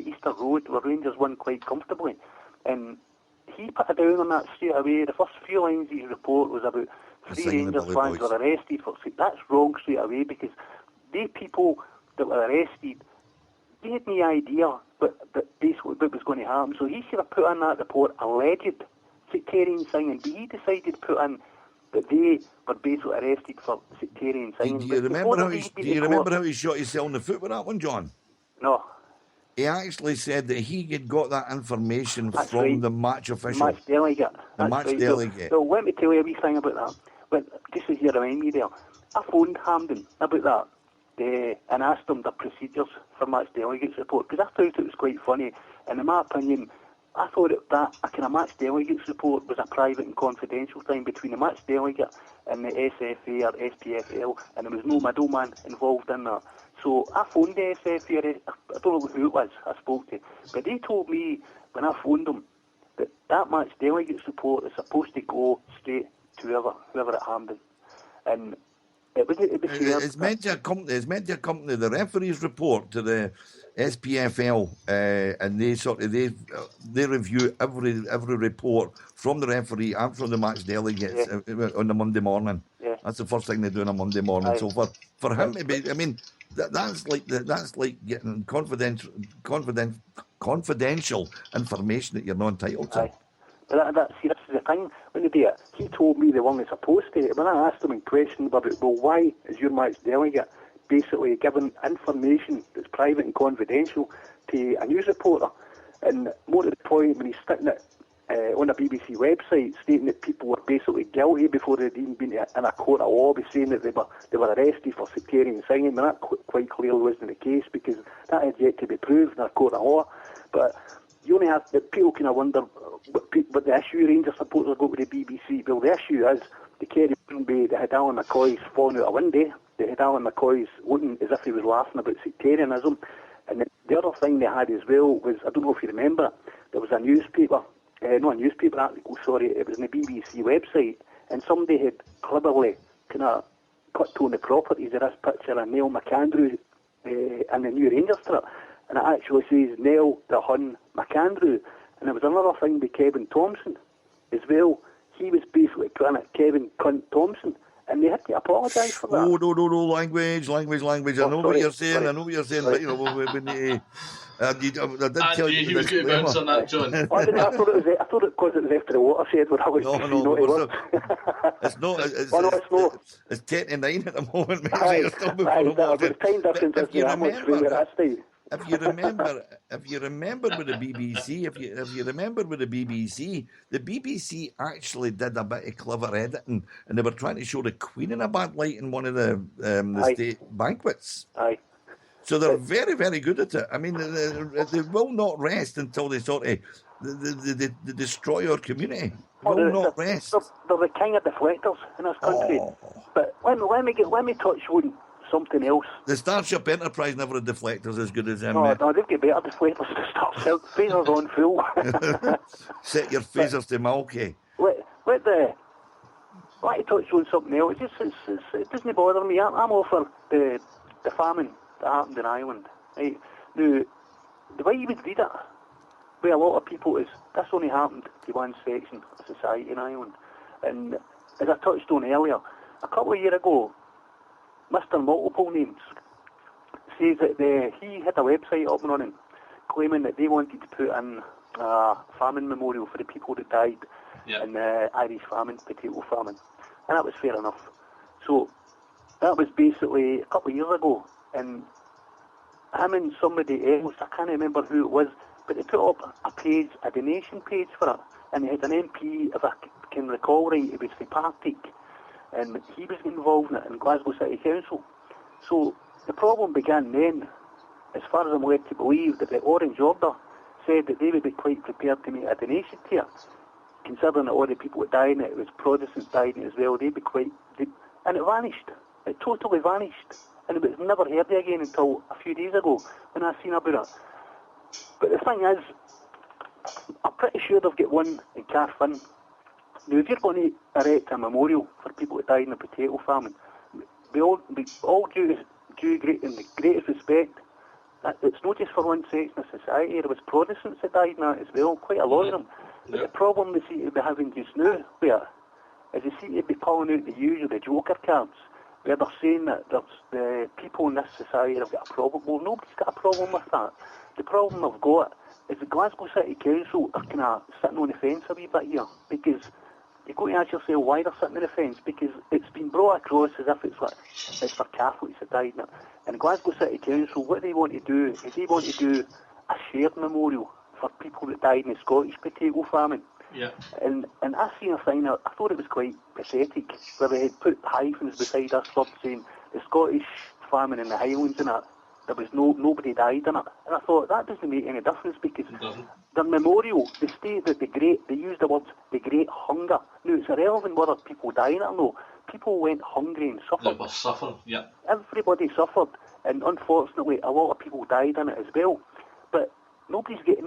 Easter Road, where Rangers won quite comfortably. And he put it down on that straight away. The first few lines of his report was about 3 Rangers fans were arrested for... That's wrong straight away, because they people that were arrested, they had no idea that basically what was going to happen. So he should have put in that report alleged sectarian singing, but he decided to put in that they were basically arrested for sectarian singing. Do you remember how he shot himself in the foot with that one, John? No. He actually said that he had got that information from the match official. The match delegate. The match delegate. So let me tell you a wee thing about that. But just as you remind me there, I phoned Hampden about that and asked them the procedures for match delegates report, because I thought it was quite funny. And in my opinion, I thought that a kind of match delegates report was a private and confidential thing between the match delegate and the SFA or SPFL, and there was no middleman involved in that. So I phoned the SFA, I don't know who it was I spoke to, but they told me when I phoned them that match delegates report is supposed to go straight to whoever at Hampden. And it's meant to accompany the referee's report to the SPFL, and they review every report from the referee and from the match delegates on the Monday morning. Yeah. That's the first thing they do on a Monday morning. So for him to be, I mean, that's like getting confidential information that you're not entitled to. But this is the thing. When they do it, he told me they weren't supposed to. When I asked him in question about, well, why is your match delegate basically giving information that's private and confidential to a news reporter? And more to the point, when he's sticking it on a BBC website, stating that people were basically guilty before they'd even been in a court of law, saying that they were arrested for sectarian singing. And that quite clearly wasn't the case, because that had yet to be proved in a court of law. But you only have the people kind of wonder what the issue Rangers supporters go with the BBC. Well, the issue is the Kerry Bay, they had Alan McCoy's falling out a window. They had Alan McCoy's looking as if he was laughing about sectarianism. And the other thing they had as well was, I don't know if you remember, there was a newspaper, not a newspaper article, sorry, it was on the BBC website, and somebody had cleverly kind of put on the properties of this picture of Neil McAndrew in the new Rangers strip. And it actually says Neil the Hun McAndrew. And there was another thing with Kevin Thompson as well. He was basically putting it Kevin Cunt Thompson, and they had to apologise for that. Oh, no, language. I know what you're saying, but, you know, we need to... I did tell you... he was going to bounce on that, John. I thought it because it was after the watershed where I was... No, it's not. It's 10 to 9 at the moment, mate. You're still before the water. Time difference is that much further that stage. If you remember with the BBC actually did a bit of clever editing, and they were trying to show the Queen in a bad light in one of the state banquets. Aye. So they're very, very good at it. I mean, they will not rest until they sort of they destroy our community. Will not rest. They're the king of deflectors in this country. But let me touch on something else. The Starship Enterprise never had deflectors as good as them. No, they've got better deflectors to start phasers on full. Set your phasers to Malky. Let me touch on something else. It doesn't bother me. I'm all for the famine that happened in Ireland. Right? Now, the way you would read it, with a lot of people, is this only happened to one section of society in Ireland. And as I touched on earlier, a couple of years ago, Mr. Multiple Names says that he had a website up and running claiming that they wanted to put in a famine memorial for the people that died in the Irish famine, potato famine. And that was fair enough. So that was basically a couple of years ago, and him and somebody else, I can't remember who it was, but they put up a donation page for it, and they had an MP, if I can recall right, it was the Partick, and he was involved in it in Glasgow City Council. So the problem began then, as far as I'm led to believe, that the Orange Order said that they would be quite prepared to make a donation to it, considering that all the people that died in it, it was Protestants died in it as well, and it vanished. It totally vanished. And it was never heard again until a few days ago when I seen about it. But the thing is, I'm pretty sure they've got one in Carfin. Now, if you're going to erect a memorial for people that died in the potato famine, we all due in the greatest respect It's not just for one section of society. There was Protestants that died in that as well, quite a lot of them. But the problem they seem to be having just now, where, is they seem to be pulling out the usual, the joker cards, where they're saying that there's the people in this society have got a problem. Well, nobody's got a problem with that. The problem I've got is the Glasgow City Council are kind of sitting on the fence a wee bit here, because you've got to ask yourself why they're sitting on the fence, because it's been brought across as if it's for Catholics that died in it. And Glasgow City Council, what they want to do is they want to do a shared memorial for people that died in the Scottish potato famine. Yeah. And I seen a thing, I thought it was quite pathetic, where they had put hyphens beside us word saying the Scottish famine in the Highlands and that, there was nobody died in it. And I thought, that doesn't make any difference, because the memorial, they state that they use the words, the Great Hunger. Now, it's irrelevant whether people died in it or no. People went hungry and suffered. They were suffering, yeah. Everybody suffered, and unfortunately, a lot of people died in it as well. But nobody's got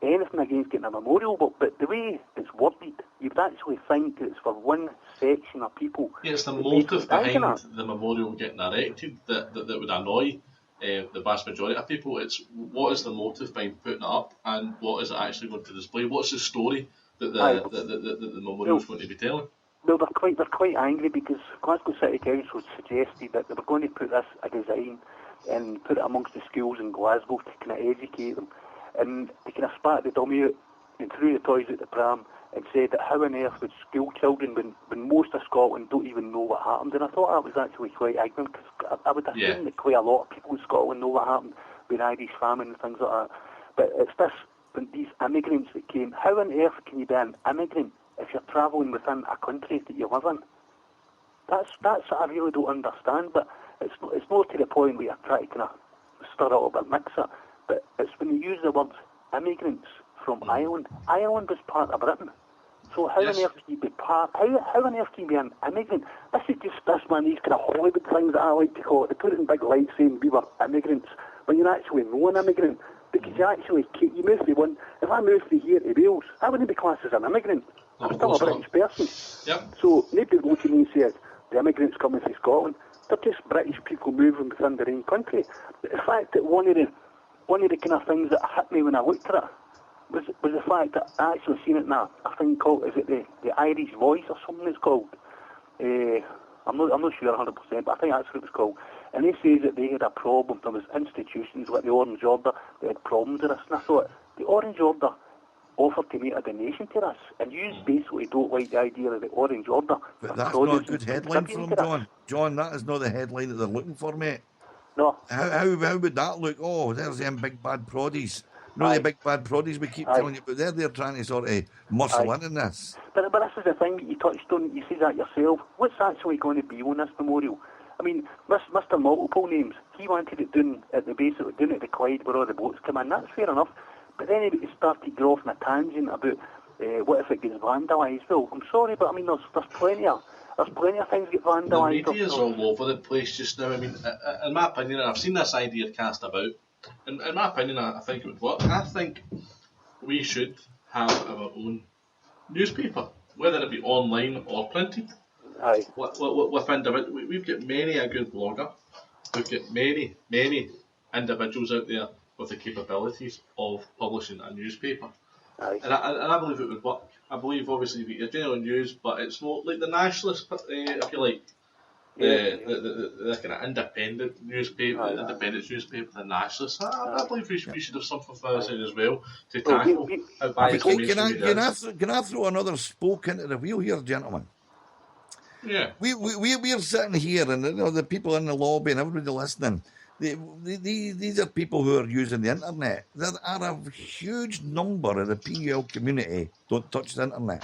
anything against getting a memorial, but the way it's worded, you'd actually think it's for one section of people. Yeah, it's the motive behind the memorial getting erected that would annoy the vast majority of people. It's what is the motive behind putting it up, and what is it actually going to display? What's the story that the memorial is going to be telling? Well, they're quite angry because Glasgow City Council suggested that they were going to put this a design and put it amongst the schools in Glasgow to kind of educate them, and they kind of spat the dummy out and threw the toys at the pram and said that how on earth would school children, when most of Scotland don't even know what happened. And I thought that was actually quite ignorant, because I would assume that quite a lot of people in Scotland know what happened with Irish famine and things like that. But it's these immigrants that came. How on earth can you be an immigrant if you're travelling within a country that you live in? That's what I really don't understand. But it's not to the point where you're trying to kind of stir it up a mixer. But it's when you use the words immigrants from Ireland. Ireland was part of Britain. So how on earth can you be how on earth can you be an immigrant? This is just one of these kind of Hollywood things that I like to call it. They put it in big lights saying we were immigrants, when you're actually not an immigrant. Because you move from one. If I moved from here to Wales, I wouldn't be classed as an immigrant. I'm still a British person. Yep. So nobody would go to me and say the immigrants coming from Scotland. They're just British people moving within their own country. But the fact that one of the kind of things that hit me when I looked at it was the fact that I actually seen it in a thing called, is it the Irish Voice or something it's called? I'm not sure 100%, but I think that's what it was called. And they say that they had a problem. There was institutions like the Orange Order that had problems with this. And I thought, the Orange Order offered to make a donation to this, and you basically don't like the idea of the Orange Order. But that's not a good headline for them, John. John, that is not the headline that they're looking for, mate. No. How would that look? Oh, there's them big bad proddies. No, the big bad proddies we keep telling you, but they're trying to sort of muscle in this. But this is the thing that you touched on. You see that yourself. What's actually going to be on this memorial? I mean, Mr. Multiple Names, he wanted it down at the base, down at the Clyde where all the boats come in. That's fair enough. But then he started going off on a tangent about what if it gets vandalised. Well, I'm sorry, but I mean, there's plenty of things get vandalised. The media's all over the place just now. I mean, in my opinion, and I've seen this idea cast about, in my opinion, I think it would work. I think we should have our own newspaper, whether it be online or printed. Aye. We've got many a good blogger. We've got many individuals out there with the capabilities of publishing a newspaper. Aye. And I believe it would work. I believe obviously you get your general news, but it's more like the nationalist, if you like, the kind of independent newspaper, independence newspaper, the nationalists. I believe we should have something for us as well to tackle how bad information Can I throw another spoke into the wheel here, gentlemen? Yeah. We're sitting here, and the people in the lobby and everybody listening. These are people who are using the internet. There are a huge number of the PUL community don't touch the internet.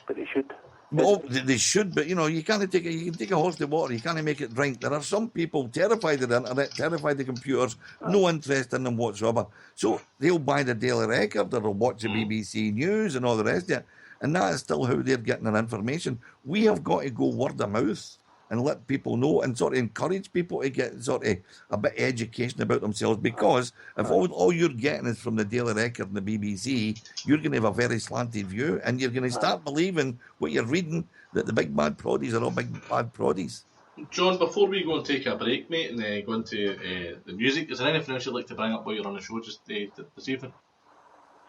But they should. Well, they should, but you can take a horse to water, you can't make it drink. There are some people terrified of the internet, terrified of computers, no interest in them whatsoever. So they'll buy the Daily Record, or they'll watch the BBC News and all the rest of it. And that is still how they're getting their information. We have got to go word of mouth and let people know and sort of encourage people to get sort of a bit of education about themselves, because if all you're getting is from the Daily Record and the BBC, you're going to have a very slanted view, and you're going to start believing what you're reading, that the big bad proddies are all big bad proddies. John, before we go and take a break, mate, and go into the music, is there anything else you'd like to bring up while you're on the show just this evening?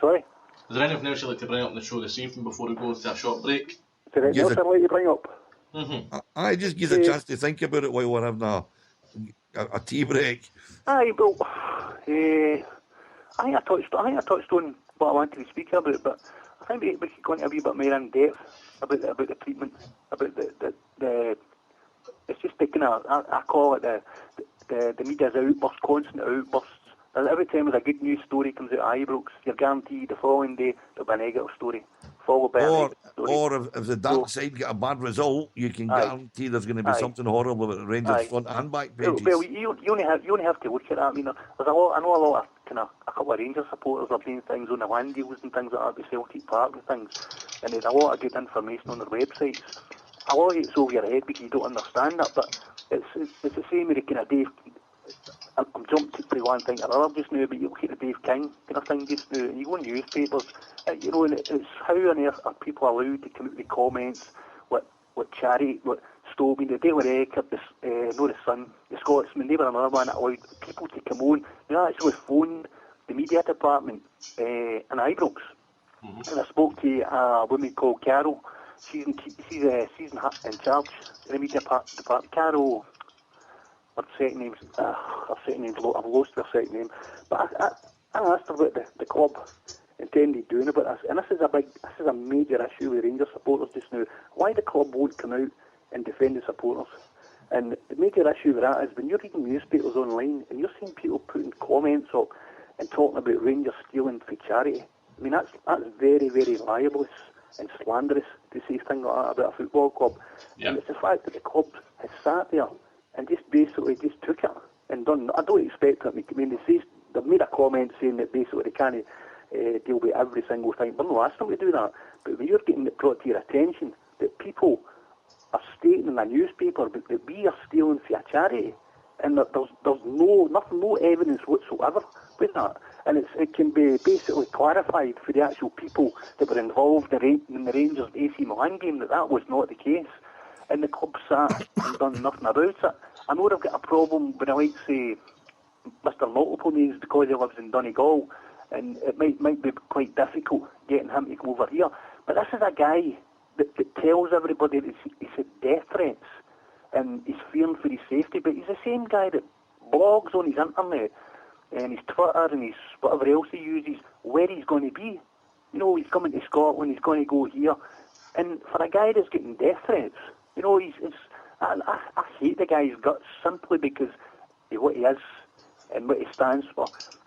Sorry? Is there anything else you'd like to bring up on the show this evening before we go to a short break? Is there anything else I'd like to bring up? Mm-hmm. I just give a chance to think about it while we're having a tea break. Aye, well, I think I touched on what I wanted to speak about, but I think we could go into a wee bit more in depth about the treatment, about the it's just the kind of, I call it the media's outbursts, constant outbursts. And every time there's a good news story comes out of Ibrox, you're guaranteed the following day there'll be a negative story, followed by a negative story. Or if the dark side get a bad result, you can guarantee there's going to be something horrible about the Rangers front and back pages. Well, you only have to look at that. I mean, there's a lot. I know a lot of a couple of Rangers supporters are doing things on the land deals and things like that with Celtic Park and things, and there's a lot of good information on their websites. A lot of it's over your head because you don't understand that, but it's the same with the kind of Dave. I'm jumping from one thing to another just now, but you look at the Dave King kind of thing just now, and you go on newspapers, and it's how on earth are people allowed to come out with comments, what Charity, what Stobie, the Daily Record, the Sun, the Scotsman, they were another one that allowed people to come on. They actually phoned the media department in Ibrox, and I spoke to a woman called Carol. She's in charge of the media department. Carol. Her second name's I've lost her second name. But I asked her about the club intended doing about this, and this is a major issue with Rangers supporters just now. Why the club won't come out and defend the supporters. And the major issue with that is when you're reading newspapers online and you're seeing people putting comments up and talking about Rangers stealing for charity. I mean that's very, very libelous and slanderous to say things like that about a football club. Yeah. And it's the fact that the club has sat there and just basically just took it and done. I don't expect that. I mean, they've made a comment saying that basically they can't deal with every single thing. But no, that's not to do that. But when you're getting it brought to your attention that people are stating in a newspaper that we are stealing for a charity, and that there's no evidence whatsoever with that, and it can be basically clarified for the actual people that were involved in the Rangers AC Milan game that was not the case. And the club sat and done nothing about it. I know they've got a problem with, like, say, Mr. Multiple Names because he lives in Donegal, and it might be quite difficult getting him to come over here. But this is a guy that tells everybody that he's had death threats and he's fearing for his safety, but he's the same guy that blogs on his internet and his Twitter and his whatever else he uses where he's going to be. You know, he's coming to Scotland, he's going to go here. And for a guy that's getting death threats, you know, I hate the guy's guts simply because of what he is and what he stands for.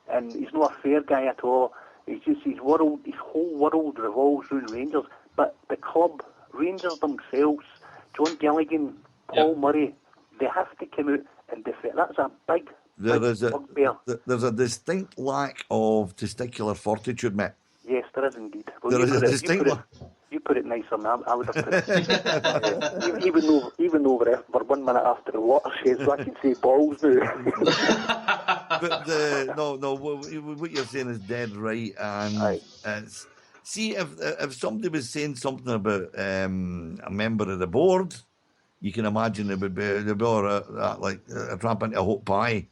And he's not a fair guy at all. He's just his whole world revolves around Rangers. But the club, Rangers themselves, John Gilligan, Paul Murray, they have to come out and defend. That's a big there's a distinct lack of testicular fortitude, Matt. Yes, there is indeed. Well, there is a distinct lack. You put it nicer than I would have put it. Even though we're 1 minute after the watershed, so I can say balls now. But no, what you're saying is dead right. And see, if somebody was saying something about a member of the board, you can imagine it would be like a tramp into a hot pie.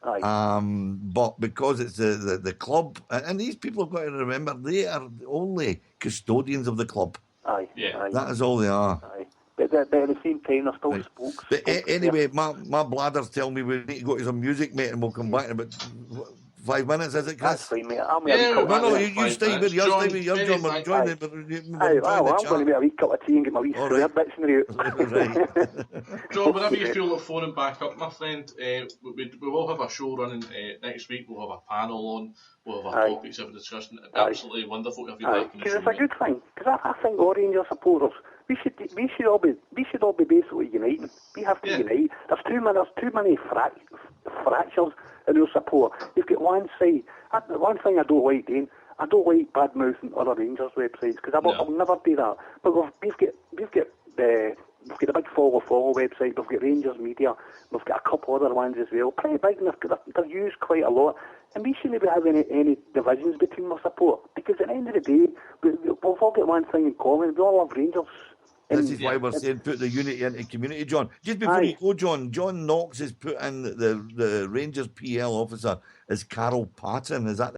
But because it's the club, and these people have got to remember, they are the only custodians of the club. That is all they are. But at the same time, they're still spokes. But anyway, my bladders tell me we need to go to some music, mate, and we'll come back in about 5 minutes, is it, Chris? That's fine, mate. You stay with your John. We're joining. I'm going to make a wee cup of tea and get my wee square bits in the out. John, whenever you feel like phoning back up, my friend, we will have a show running next week. We'll have a panel on. We'll have our topics of discussion. Absolutely wonderful to have you back in the show. Because it's a good thing. Because I think all Rangers supporters, we should all be basically uniting. We have to unite. There's too many fractures in our support. You've got one side. One thing I don't like doing, I don't like bad mouthing other Rangers websites because I'll never do that. But we've got the big follow website. We've got Rangers Media. We've got a couple other ones as well. Pretty big, and they're used quite a lot. And we shouldn't be having any divisions between our support because at the end of the day, we've all got one thing in common. We all love Rangers. This is why we're saying put the unity into community, John. Just before you go, John Knox has put in the Rangers PL officer as Carol Patton. Is that